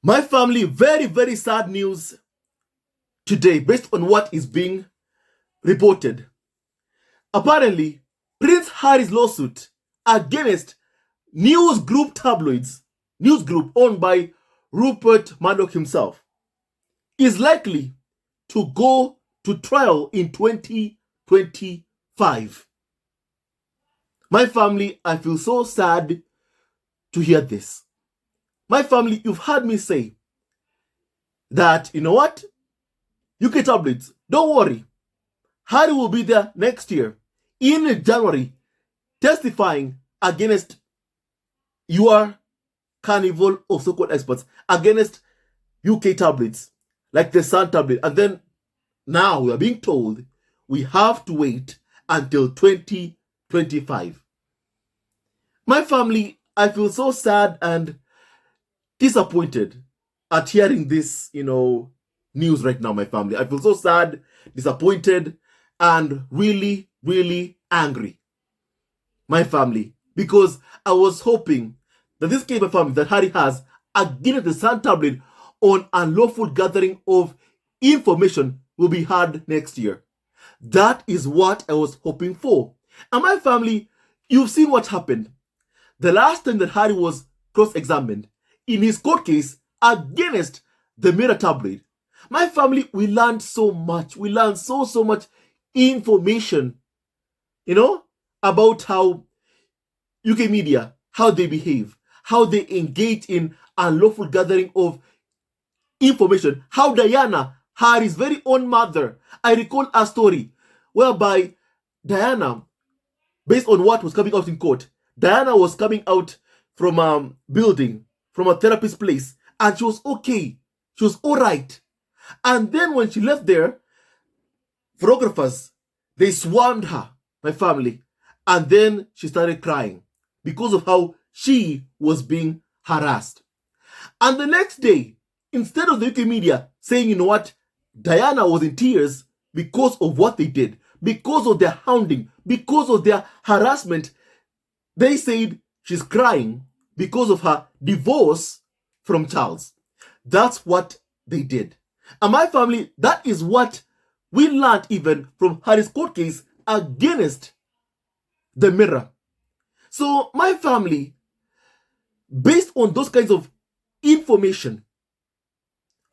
My family, very, very sad news today based on what is being reported. Apparently, Prince Harry's lawsuit against news group owned by Rupert Murdoch himself, is likely to go to trial in 2025. My family, I feel so sad to hear this. My family, you've heard me say that, you know what? UK Tabloids, don't worry. Harry will be there next year in January testifying against your carnival of so-called experts, against UK tabloids like the Sun tabloid. And then now we are being told we have to wait until 2025. My family, I feel so sad and disappointed at hearing this, news right now, my family. I feel so sad, disappointed, and really, really angry, my family, because I was hoping that this case, my family, that Harry has against the Sun tabloid on unlawful gathering of information will be heard next year. That is what I was hoping for. And my family, you've seen what happened. The last time that Harry was cross-examined in his court case against the Mirror tabloid, my family, we learned so much. We learned so much information, about how UK media, how they behave, how they engage in unlawful gathering of information, how Diana, Harry's very own mother, I recall a story whereby Diana, based on what was coming out in court, Diana was coming out from a building, from a therapist's place, and she was okay. She was all right. And then when she left there, photographers, they swarmed her, my family, and then she started crying because of how she was being harassed. And the next day, instead of the UK media saying, you know what, Diana was in tears because of what they did, because of their hounding, because of their harassment, they said she's crying because of her divorce from Charles. That's what they did. And my family, that is what we learned even from Harry's court case against the Mirror. So my family, based on those kinds of information,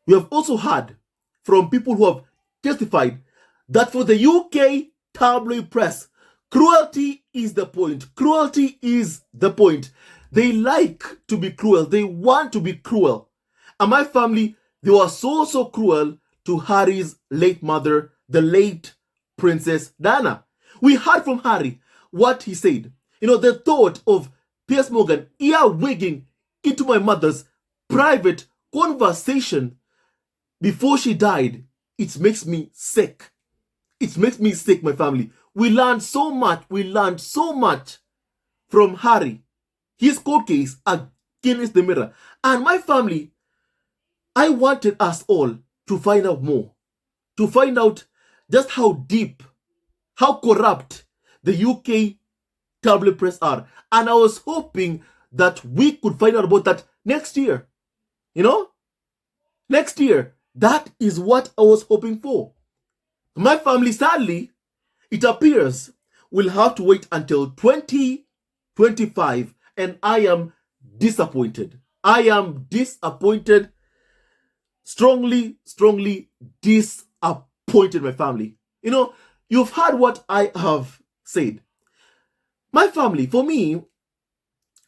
we have also heard from people who have testified that for the UK tabloid press, cruelty is the point. Cruelty is the point. They like to be cruel. They want to be cruel. And my family, they were so cruel to Harry's late mother, the late Princess Diana. We heard from Harry what he said. The thought of Piers Morgan earwigging into my mother's private conversation before she died, it makes me sick. It makes me sick, my family. We learned so much. We learned so much from Harry, his court case against the Mirror. And my family, I wanted us all to find out more, to find out just how deep, how corrupt the UK tabloid press are. And I was hoping that we could find out about that next year. Next year. That is what I was hoping for. My family, sadly, it appears we'll have to wait until 2025. And I am disappointed. I am disappointed. Strongly disappointed, my family. You've heard what I have said. My family, for me,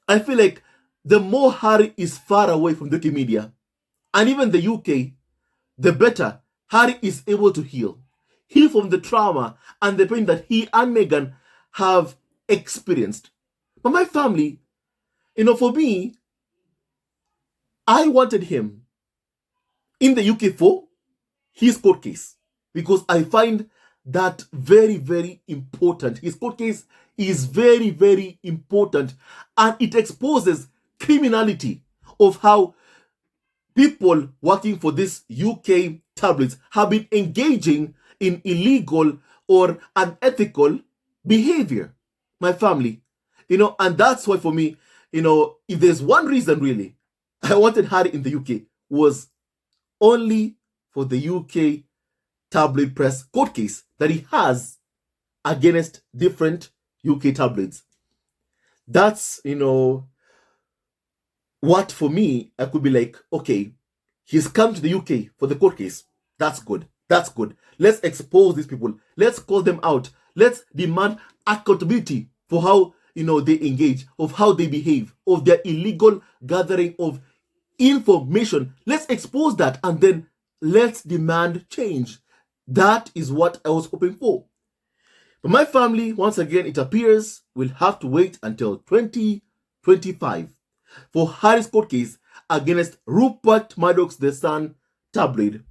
I feel like the more Harry is far away from the UK media, and even the UK, the better Harry is able to heal from the trauma and the pain that he and Meghan have experienced. But my family, for me, I wanted him in the UK for his court case because I find that very, very important. His court case is very, very important, and it exposes criminality of how people working for these UK tabloids have been engaging in illegal or unethical behavior, my family. And that's why for me, if there's one reason really I wanted Harry in the UK, was only for the UK tabloid press court case that he has against different UK tabloids. That's, what for me, I could be like, okay, he's come to the UK for the court case. That's good. That's good. Let's expose these people. Let's call them out. Let's demand accountability for how, they engage, of how they behave, of their illegal gathering of information. Let's expose that and then let's demand change. That is what I was hoping for. But my family, once again, it appears, will have to wait until 2025 for Harry's court case against Rupert Murdoch's The Sun tabloid.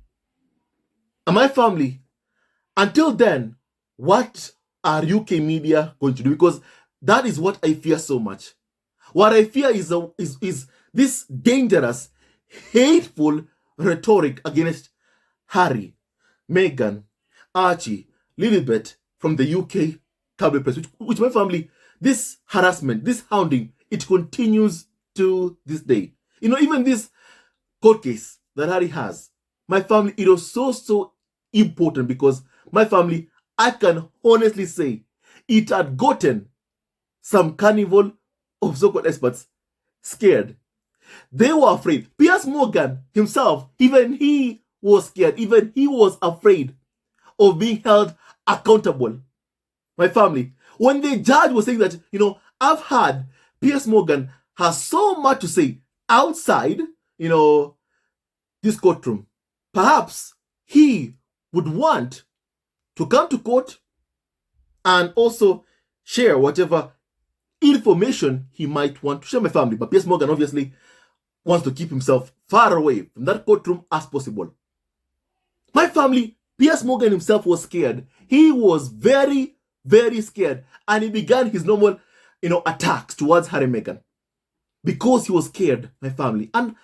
And my family, until then, what are UK media going to do? Because that is what I fear so much. What I fear is this dangerous, hateful rhetoric against Harry, Meghan, Archie, Lilibet from the UK tabloid press, which my family, this harassment, this hounding, it continues to this day. Even this court case that Harry has, my family, it was so important because my family, I can honestly say, it had gotten some carnival of so-called experts scared. They were afraid. Piers Morgan himself, even he was scared. Even he was afraid of being held accountable. My family, when the judge was saying that, I've heard Piers Morgan has so much to say outside, this courtroom. Perhaps he would want to come to court and also share whatever information he might want to share with my family. But Piers Morgan obviously wants to keep himself far away from that courtroom as possible. My family, Piers Morgan himself was scared. He was very, very scared. And he began his normal, attacks towards Harry and Meghan because he was scared, my family. And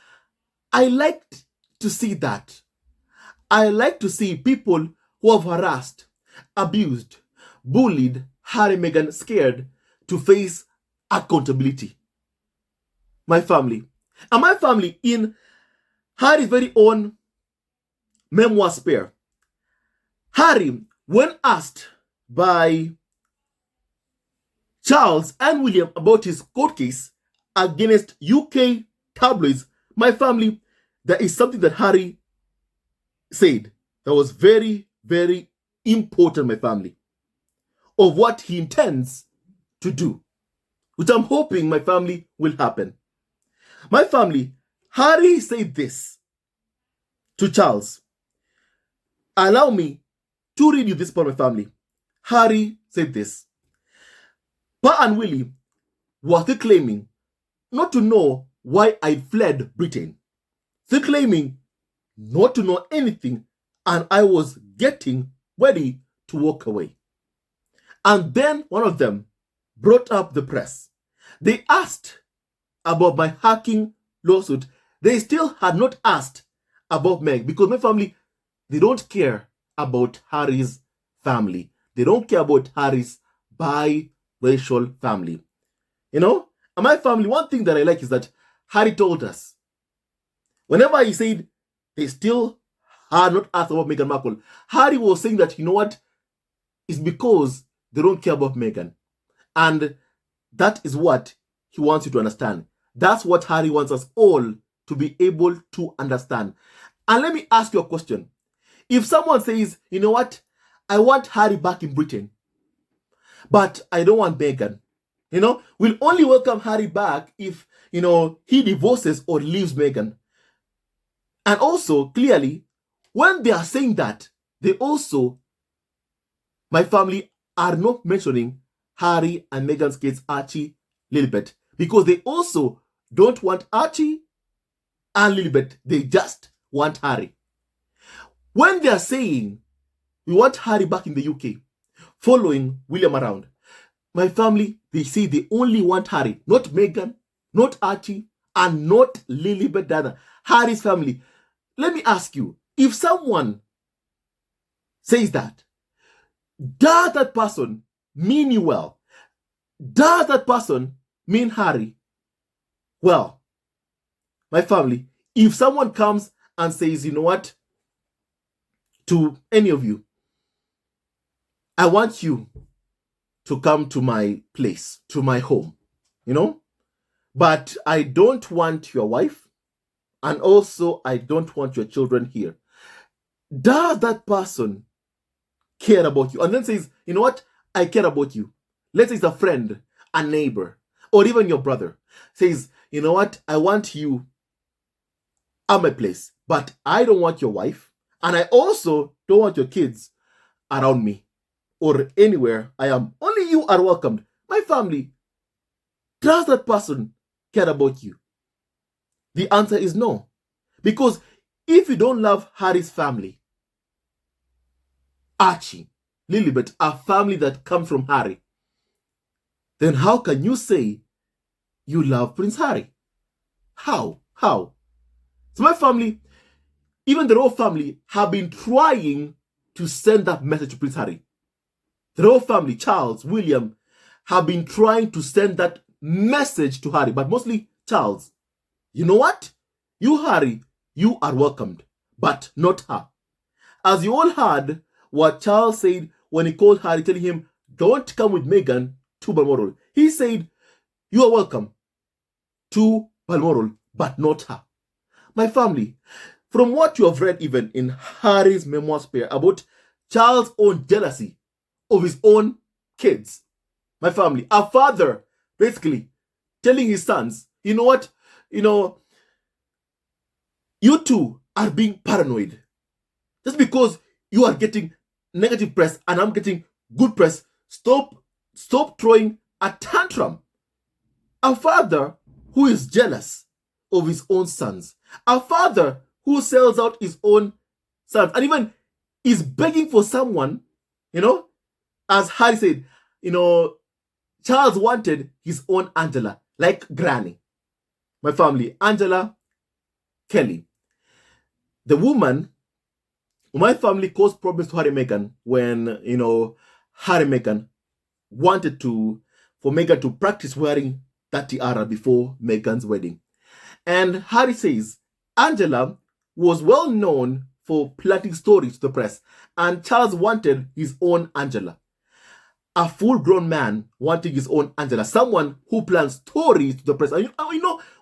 I liked to see that. I like to see people who have harassed, abused, bullied Harry and Meghan scared to face accountability. My family. And my family, in Harry's very own memoir spare, Harry, when asked by Charles and William about his court case against UK tabloids, my family, there is something that Harry said that was very, very important, my family, of what he intends to do, which I'm hoping, my family, will happen. My family, Harry said this to Charles. Allow me to read you this part, my family. Harry said this. Pa and Willie were still claiming not to know why I fled Britain. Still claiming not to know anything, and I was getting ready to walk away. And then one of them brought up the press. They asked about my hacking lawsuit. They still had not asked about Meg, because my family, they don't care about Harry's family. They don't care about Harry's biracial family. And my family, one thing that I like is that Harry told us, whenever he said they still had not asked about Meghan Markle, Harry was saying that, it's because they don't care about Meghan. And that is what he wants you to understand. That's what Harry wants us all to be able to understand. And let me ask you a question. If someone says, I want Harry back in Britain, but I don't want Meghan, we'll only welcome Harry back if, he divorces or leaves Meghan. And also, clearly, when they are saying that, they also, my family, are not mentioning Harry and Meghan's kids, Archie, Lilibet, because they also don't want Archie and Lilibet. They just want Harry. When they are saying, we want Harry back in the UK, following William around, my family, they say they only want Harry, not Meghan, not Archie, and not Lilibet Dana. Harry's family. Let me ask you, if someone says that, does that person mean you well? Does that person mean Harry well? My family, If someone comes and says, you know what, to any of you, I want you to come to my place, to my home, but I don't want your wife, and also I don't want your children here. Does that person care about you? And then says, you know what, I care about you. Let's say it's a friend, a neighbor, or even your brother. Says, you know what, I want you at my place, but I don't want your wife, and I also don't want your kids around me or anywhere I am. Only you are welcomed. My family, does that person care about you? The answer is no. Because if you don't love Harry's family, Archie, Lilibet, a family that comes from Harry, then how can you say you love Prince Harry? How? So my family, even the royal family, have been trying to send that message to Prince Harry. The royal family, Charles, William, have been trying to send that message to Harry, but mostly Charles. You know what? You, Harry, you are welcomed, but not her. As you all heard what Charles said when he called Harry, telling him, don't come with Meghan to Balmoral. He said, you are welcome to Balmoral, but not her. My family, from what you have read even in Harry's memoirs about Charles' own jealousy of his own kids, my family, a father basically telling his sons, you know what, you two are being paranoid. Just because you are getting negative press and I'm getting good press, stop throwing a tantrum. A father who is jealous of his own sons. A father who sells out his own sons and even is begging for someone, as Harry said, Charles wanted his own Angela, like Granny. My family, Angela Kelly. The woman, my family, caused problems to Harry and Meghan when, Harry and Meghan wanted for Meghan to practice wearing that tiara before Meghan's wedding. And Harry says Angela was well known for planting stories to the press, and Charles wanted his own Angela. A full-grown man wanting his own Angela, someone who plans stories to the press. And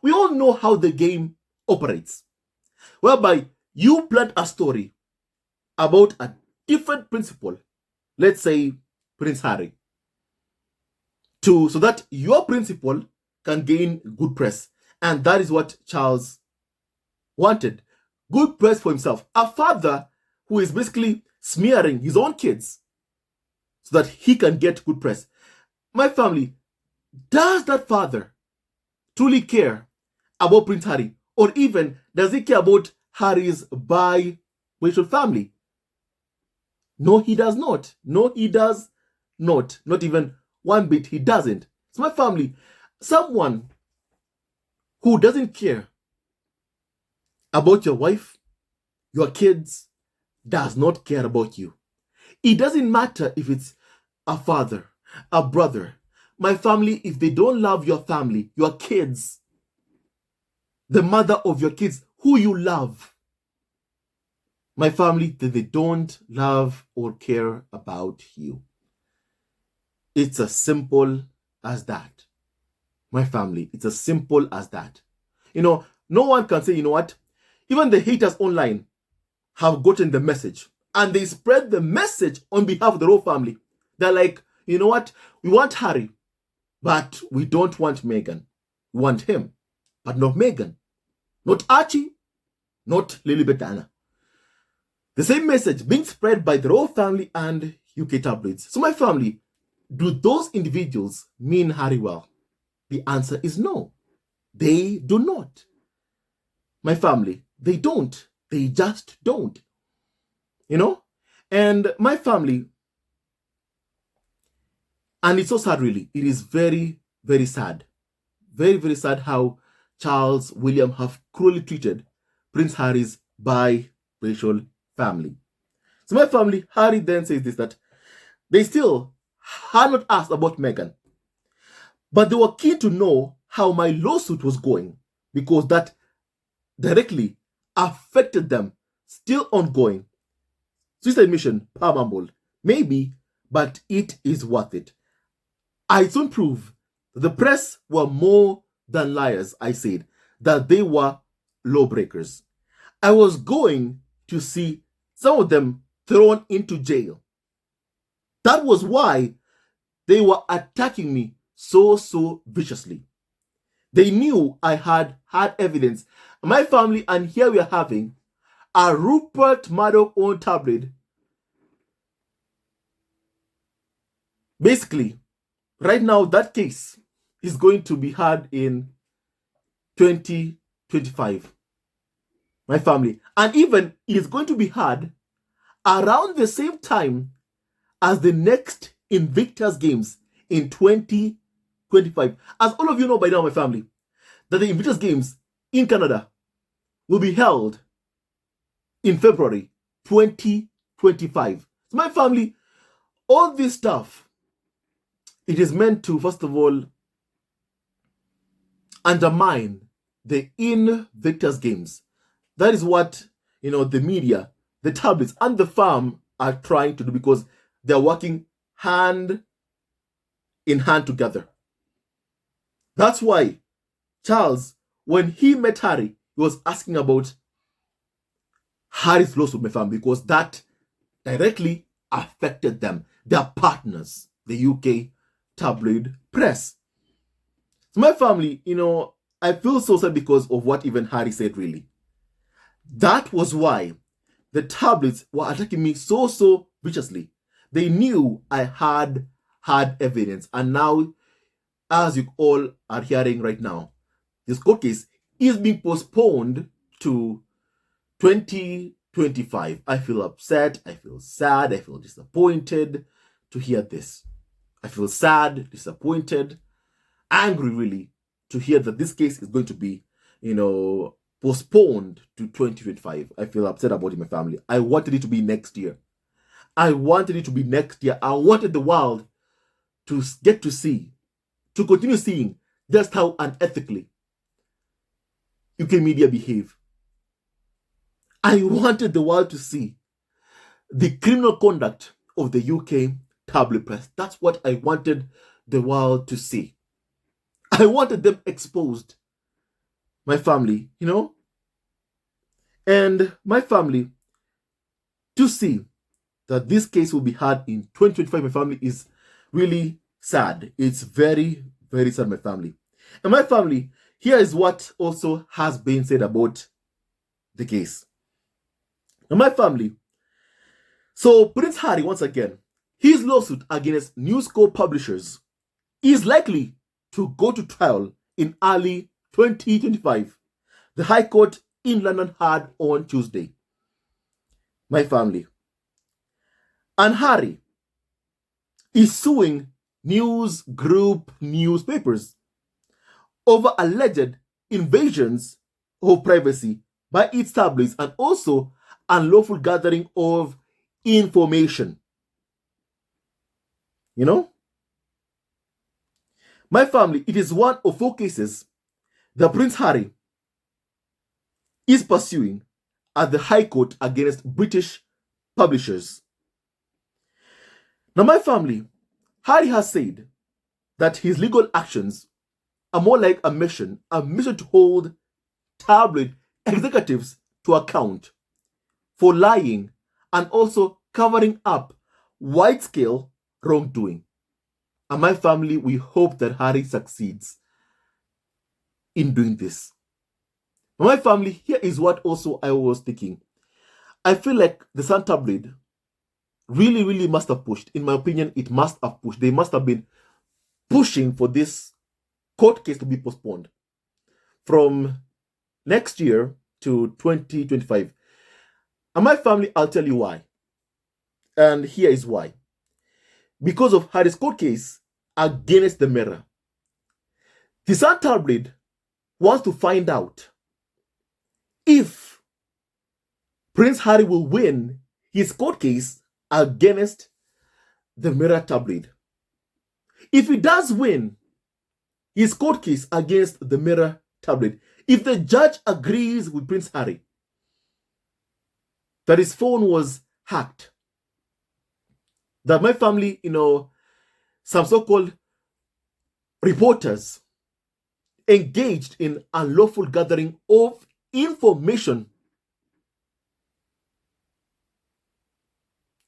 we all know how the game operates, whereby you plant a story about a different principal, let's say Prince Harry, so that your principal can gain good press. And that is what Charles wanted. Good press for himself. A father who is basically smearing his own kids so that he can get good press. My family, does that father truly care about Prince Harry? Or even, does he care about Harry's biracial family? No, he does not. No, he does not. Not even one bit, he doesn't. So my family, someone who doesn't care about your wife, your kids, does not care about you. It doesn't matter if it's a father, a brother. My family, if they don't love your family, your kids, the mother of your kids, who you love, my family, that they don't love or care about you. It's as simple as that. My family, it's as simple as that. No one can say, you know what? Even the haters online have gotten the message and they spread the message on behalf of the royal family. They're like, you know what? We want Harry, but we don't want Meghan. We want him, but not Meghan. Not Archie, not Lilibet Anna. The same message being spread by the royal family and UK tabloids. So my family, do those individuals mean Harry well? The answer is no. They do not. My family, they don't. They just don't. And my family, and it's so sad really. It is very, very sad. Very, very sad how Charles, William have cruelly treated Prince Harry's biracial family. So my family, Harry then says this, that they still had not asked about Meghan, but they were keen to know how my lawsuit was going, because that directly affected them, still ongoing. Suicide mission, power maybe, but it is worth it. I soon prove that the press were more than liars, I said, that they were lawbreakers. I was going to see some of them thrown into jail. That was why they were attacking me so viciously. They knew I had evidence. My family, and here we are having a Rupert Murdoch-owned tabloid. Basically, right now, that case is going to be heard in 2025. My family. And even it is going to be heard around the same time as the next INVICTUS games in 2025. As all of you know by now, my family, that the INVICTUS games in Canada will be held in February 2025. So my family, all this stuff, it is meant to, first of all, undermine the INVICTUS games. That is what, the media, the tabloids, and the farm are trying to do, because they're working hand in hand together. That's why Charles, when he met Harry, he was asking about Harry's lawsuit, my family, because that directly affected them. Their partners, the UK tabloid press. So my family, I feel so sad because of what even Harry said, really. That was why the tabloids were attacking me so viciously. They knew I had evidence. And now, as you all are hearing right now, this court case is being postponed to 2025. I feel upset. I feel sad. I feel disappointed to hear this. I feel sad, disappointed, angry, really, to hear that this case is going to be, postponed to 2025. I feel upset about it, my family. I wanted it to be next year. I wanted the world to get to see, to continue seeing just how unethically UK media behave. I wanted the world to see the criminal conduct of the UK tabloid press. That's what I wanted the world to see. I wanted them exposed. My family, and my family to see that this case will be heard in 2025. My family is really sad. It's very sad, my family. And my family, here is what also has been said about the case. And my family, so Prince Harry, once again, his lawsuit against News Corp publishers is likely to go to trial in early 2025. The High Court in London heard on Tuesday. My family. And Harry is suing news group newspapers over alleged invasions of privacy by its tabloids and also unlawful gathering of information. My family, it is one of 4 cases that Prince Harry is pursuing at the High Court against British publishers. Now, my family, Harry has said that his legal actions are more like a mission to hold tabloid executives to account for lying and also covering up wide-scale wrongdoing. And my family, we hope that Harry succeeds in doing this. My family, here is what also I was thinking. I feel like the Sun tabloid really must have pushed. In my opinion, it must have pushed. They must have been pushing for this court case to be postponed from next year to 2025. And my family, I'll tell you why. And here is why. Because of Harry's court case against the Mirror. The Sun tabloid wants to find out if Prince Harry will win his court case against the Mirror tabloid. If he does win his court case against the Mirror tabloid, If the judge agrees with Prince Harry that his phone was hacked, that my family, some so-called reporters engaged in unlawful gathering of information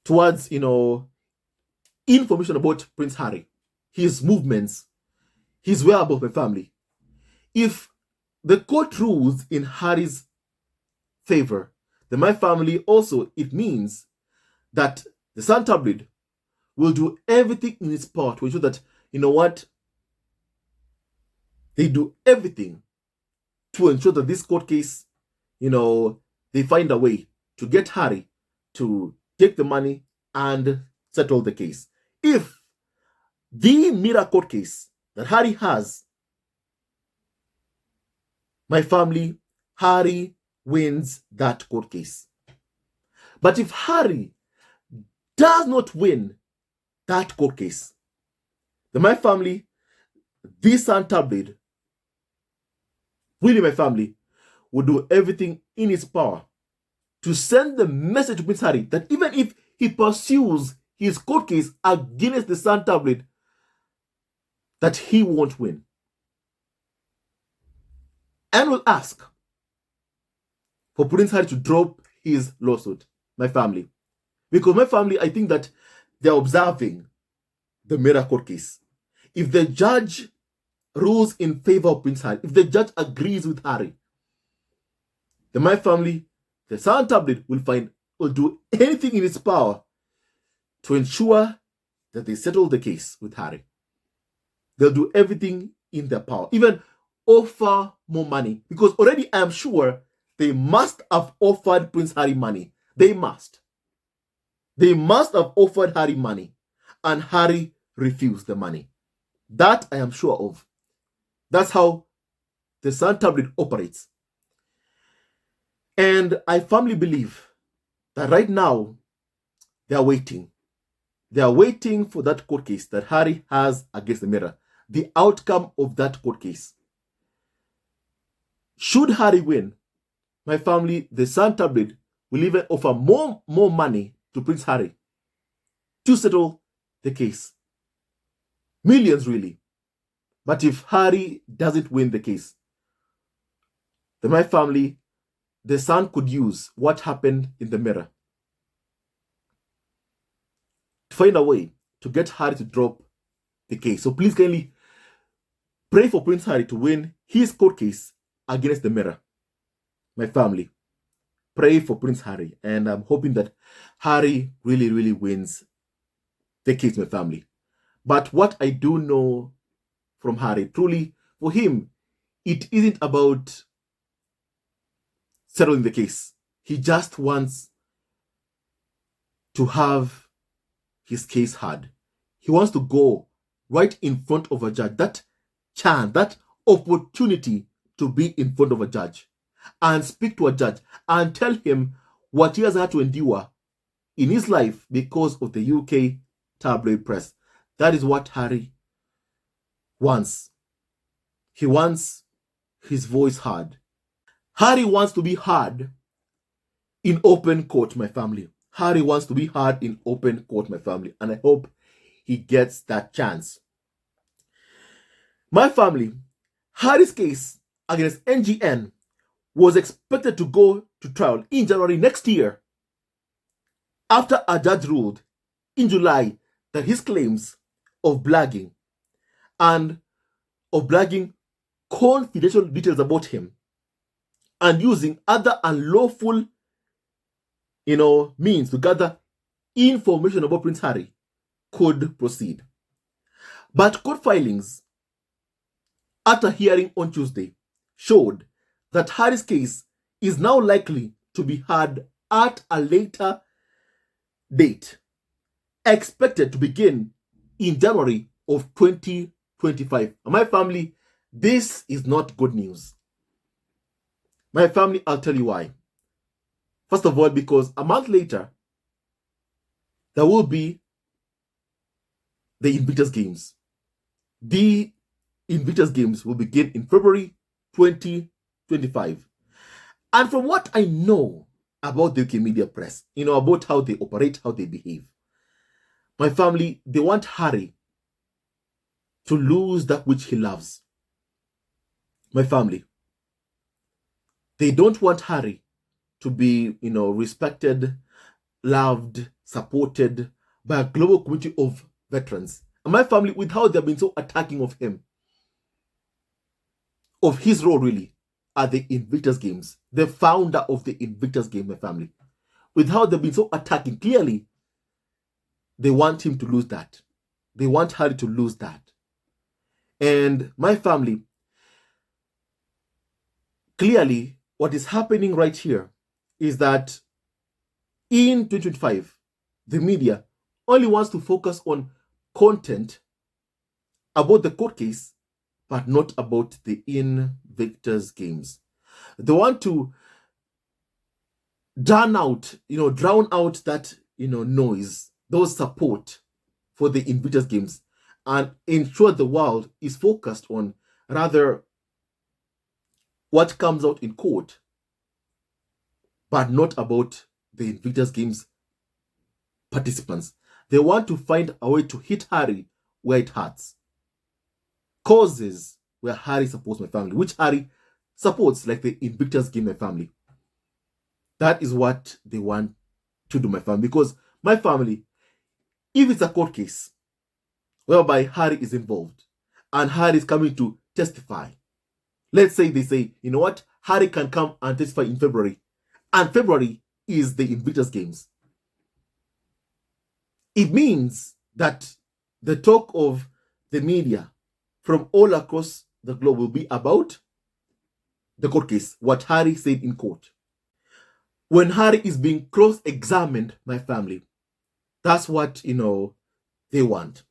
towards, information about Prince Harry, his movements, his whereabouts, my family. If the court rules in Harry's favor, then my family also, it means that the Sun Tabloid will do everything in its power to ensure that, they do everything to ensure that this court case, they find a way to get Harry to take the money and settle the case. If the Mira court case that Harry has, my family, Harry wins that court case. But if Harry does not win that court case, then my family, this Sun Tabloid, really my family, will do everything in its power to send the message to Prince Harry that even if he pursues his court case against the Sun Tabloid, that he won't win. And will ask for Prince Harry to drop his lawsuit, my family. Because my family, I think that they're observing the Mira court case. If the judge rules in favor of Prince Harry, if the judge agrees with Harry, then my family, the Sun Tabloid, will do anything in its power to ensure that they settle the case with Harry. They'll do everything in their power, even offer more money, because already I am sure they must have offered Prince Harry money. They must. They must have offered Harry money, and Harry refused the money. That I am sure of. That's how the Sun Tabloid operates. And I firmly believe that right now they are waiting. They are waiting for that court case that Harry has against the Mirror. The outcome of that court case. Should Harry win, my family, the Sun Tabloid, will even offer more money to Prince Harry to settle the case. Millions, really. But if Harry doesn't win the case, then my family, the Sun could use what happened in the Mirror to find a way to get Harry to drop the case. So please kindly pray for Prince Harry to win his court case against the Mirror. My family, pray for Prince Harry, and I'm hoping that Harry really, really wins the case, my family. But what I do know from Harry, truly, for him, it isn't about settling the case. He just wants to have his case heard. He wants to go right in front of a judge. That chance, that opportunity to be in front of a judge and speak to a judge and tell him what he has had to endure in his life because of the UK tabloid press. That is what Harry wants. He wants his voice heard. Harry wants to be heard in open court, my family. Harry wants to be heard in open court, my family. And I hope he gets that chance. My family, Harry's case against NGN was expected to go to trial in January next year, after a judge ruled in July that his claims of blagging and of blagging confidential details about him and using other unlawful, means to gather information about Prince Harry could proceed. But court filings at a hearing on Tuesday showed that Harry's case is now likely to be heard at a later date, expected to begin in January of 2025. And my family, this is not good news. My family, I'll tell you why. First of all, because a month later, there will be the INVICTUS Games. The INVICTUS Games will begin in February 2025. 2025. And from what I know about the UK media press, about how they operate, how they behave, my family, they want Harry to lose that which he loves. My family, they don't want Harry to be, respected, loved, supported by a global community of veterans. And my family, with how they've been so attacking of him, of his role really at the Invictus Games, the founder of the Invictus Game, my family, with how they've been so attacking, clearly, they want him to lose that. They want Harry to lose that. And my family, clearly, what is happening right here is that in 2025, the media only wants to focus on content about the court case, but not about the Invictus Games. They want to drown out that, noise, those support for the Invictus Games, and ensure the world is focused on rather what comes out in court, but not about the Invictus Games participants. They want to find a way to hit Harry where it hurts. Causes where Harry supports my family, which Harry supports, like the Invictus Game, my family. That is what they want to do, my family. Because my family, if it's a court case whereby Harry is involved and Harry is coming to testify, let's say they say, you know what, Harry can come and testify in February, and February is the Invictus Games. It means that the talk of the media from all across the globe will be about the court case, what Harry said in court. When Harry is being cross-examined, my family, that's what, they want.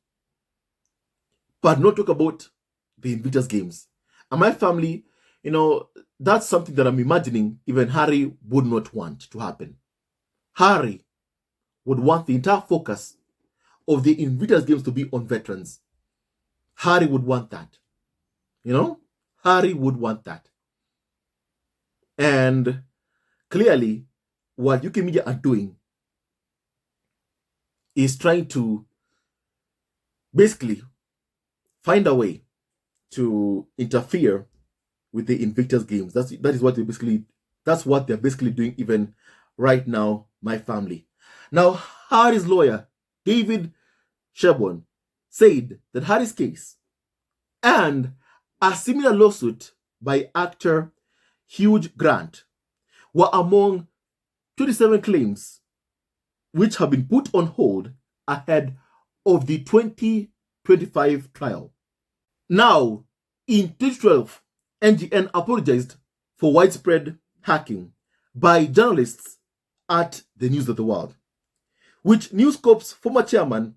But not talk about the Invictus Games. And my family, that's something that I'm imagining even Harry would not want to happen. Harry would want the entire focus of the Invictus Games to be on veterans. Harry would want that. Harry would want that. And clearly, what UK media are doing is trying to basically find a way to interfere with the Invictus Games. That's what they're basically doing even right now, my family. Now, Harry's lawyer, David Shebon, said that Harry's case and a similar lawsuit by actor Hugh Grant were among 27 claims which have been put on hold ahead of the 2025 trial. Now, in 2012, NGN apologized for widespread hacking by journalists at the News of the World, which News Corp's former chairman,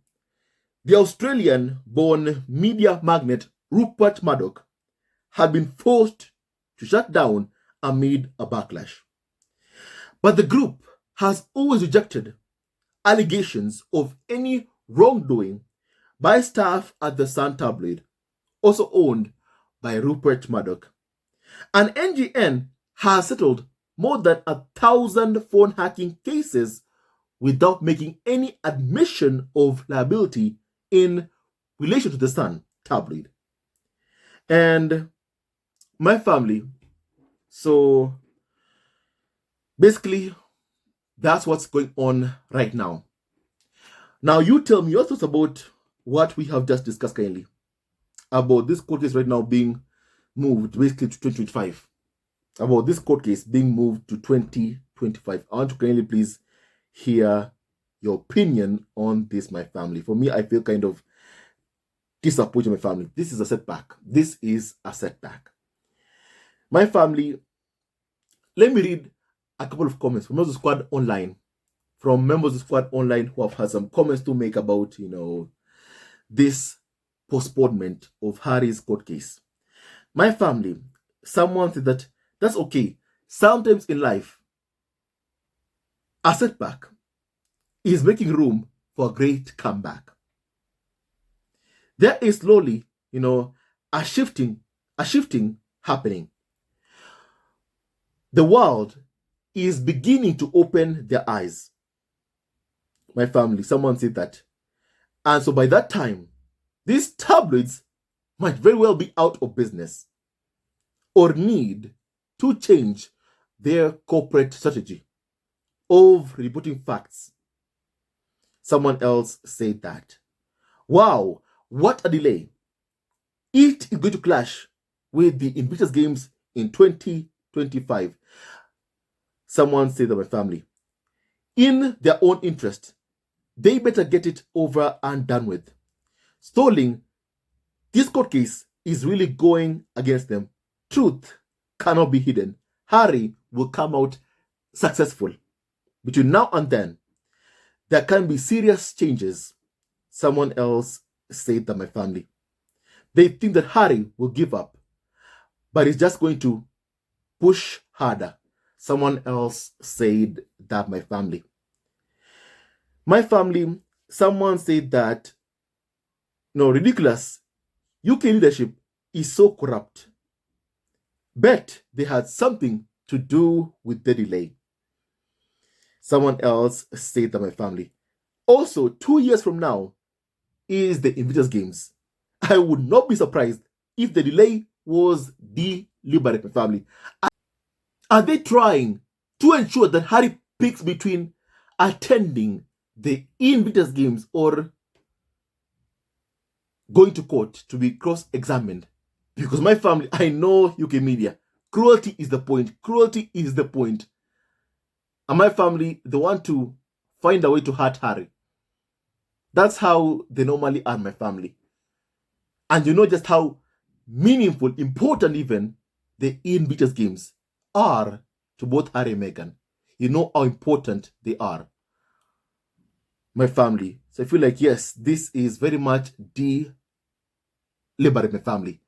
the Australian-born media magnate Rupert Murdoch, had been forced to shut down amid a backlash. But the group has always rejected allegations of any wrongdoing by staff at the Sun Tabloid, also owned by Rupert Murdoch. And NGN has settled more than 1,000 phone hacking cases without making any admission of liability in relation to the Sun Tabloid. And my family, so basically, that's what's going on right now. Now, you tell me your thoughts about what we have just discussed kindly, about this court case right now being moved basically to 2025. About this court case being moved to 2025. I want to kindly please hear your opinion on this, my family. For me, I feel kind of disappointed, my family. This is a setback. This is a setback. My family, let me read a couple of comments from members of the squad online, who have had some comments to make about, this postponement of Harry's court case. My family, someone said that that's okay. Sometimes in life, a setback is making room for a great comeback. There is slowly, a shifting happening. The world is beginning to open their eyes. My family, someone said that. And so by that time, these tabloids might very well be out of business or need to change their corporate strategy of reporting facts. Someone else said that. Wow, what a delay. It is going to clash with the INVICTUS Games in 2025. Someone said that my family, in their own interest, they better get it over and done with. Stalling this court case is really going against them. Truth cannot be hidden. Harry will come out successful. Between now and then, there can be serious changes. Someone else said that my family, they think that Harry will give up, but he's just going to push harder. Someone else said that my family. My family, someone said that, no, ridiculous. UK leadership is so corrupt. Bet they had something to do with the delay. Someone else said that my family. Also, 2 years from now is the INVICTUS Games. I would not be surprised if the delay was deliberate, my family. Are they trying to ensure that Harry picks between attending the INVICTUS Games or going to court to be cross-examined? Because my family, I know UK media, cruelty is the point. Cruelty is the point. And my family, they want to find a way to hurt Harry. That's how they normally are, my family. And you know just how meaningful, important even, the INVICTUS Games are to both Harry and Meghan. You know how important they are. My family. So I feel like, yes, this is very much deliberate, my family.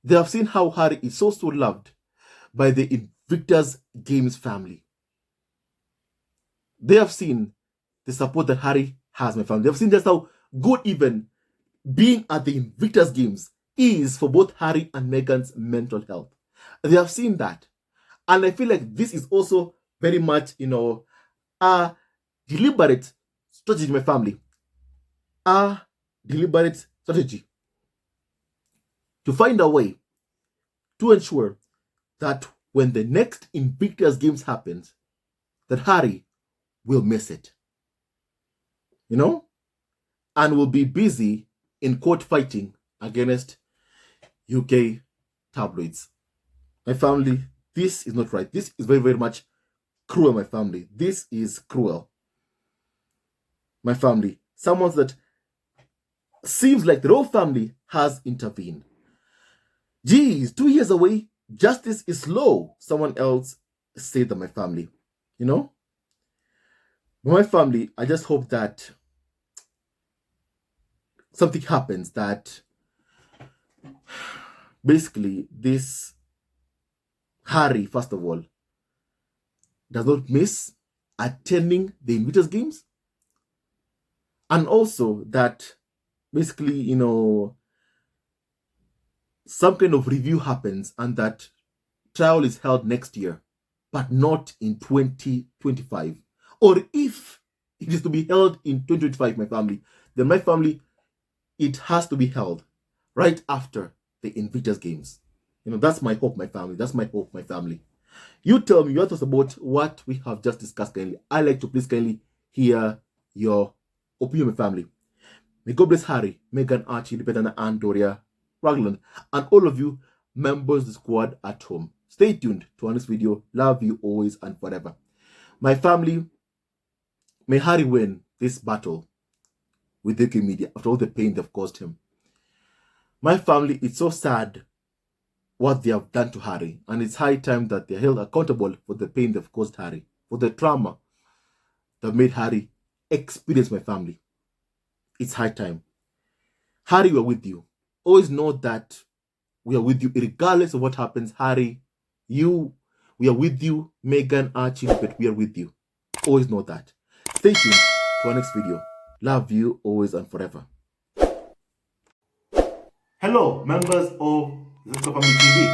They have seen how Harry is so loved by the INVICTUS Games family. They have seen the support that Harry has, my family. They have seen just how good even being at the INVICTUS Games is for both Harry and Meghan's mental health. They have seen that. And I feel like this is also very much, a deliberate strategy, my family. A deliberate strategy to find a way to ensure that when the next INVICTUS Games happens, that Harry will miss it. And will be busy in court fighting against UK tabloids. My family, this is not right. This is very, very much cruel, my family. This is cruel. My family, someone that seems like the whole family has intervened. Geez, 2 years away, justice is slow. Someone else said that, my family. My family, I just hope that something happens that basically this Harry, first of all, does not miss attending the INVICTUS Games. And also that basically, some kind of review happens and that trial is held next year, but not in 2025. Or if it is to be held in 2025, my family, then my family, it has to be held right after the INVICTUS Games. That's my hope, my family. That's my hope, my family. You tell me your thoughts about what we have just discussed kindly. I like to please kindly hear your opinion, my family. May God bless Harry, Meghan, Archie, Petana, and Doria, Ragland, and all of you members of the squad at home. Stay tuned to our next video. Love you always and forever. My family, may Harry win this battle with the UK media after all the pain they've caused him. My family, it's so sad what they have done to Harry, and it's high time that they're held accountable for the pain they've caused Harry, for the trauma that made Harry experience, my family. It's high time. Harry, we're with you. Always know that we are with you regardless of what happens. Harry, we are with you. Meghan, Archie, but we are with you. Always know that. Stay tuned to our next video. Love you always and forever. Hello, members of Family TV.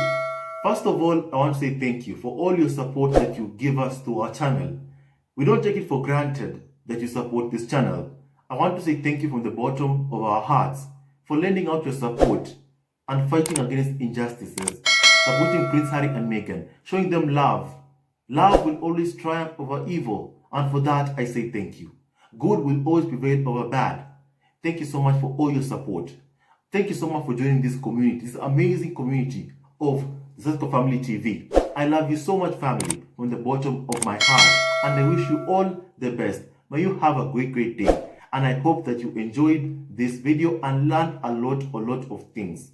First of all, I want to say thank you for all your support that you give us to our channel. We don't take it for granted that you support this channel. I want to say thank you from the bottom of our hearts for lending out your support and fighting against injustices, supporting Prince Harry and Meghan, showing them love. Love will always triumph over evil, and for that I say thank you. Good will always prevail over bad. Thank you so much for all your support. Thank you so much for joining this community, this amazing community of Zesco Family TV. I love you so much, family, from the bottom of my heart, and I wish you all the best. May you have a great day, and I hope that you enjoyed this video and learned a lot of things.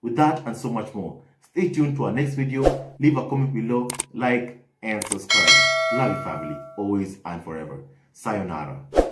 With that and so much more, stay tuned to our next video. Leave a comment below, like and subscribe. Love you, family, always and forever. Sayonara.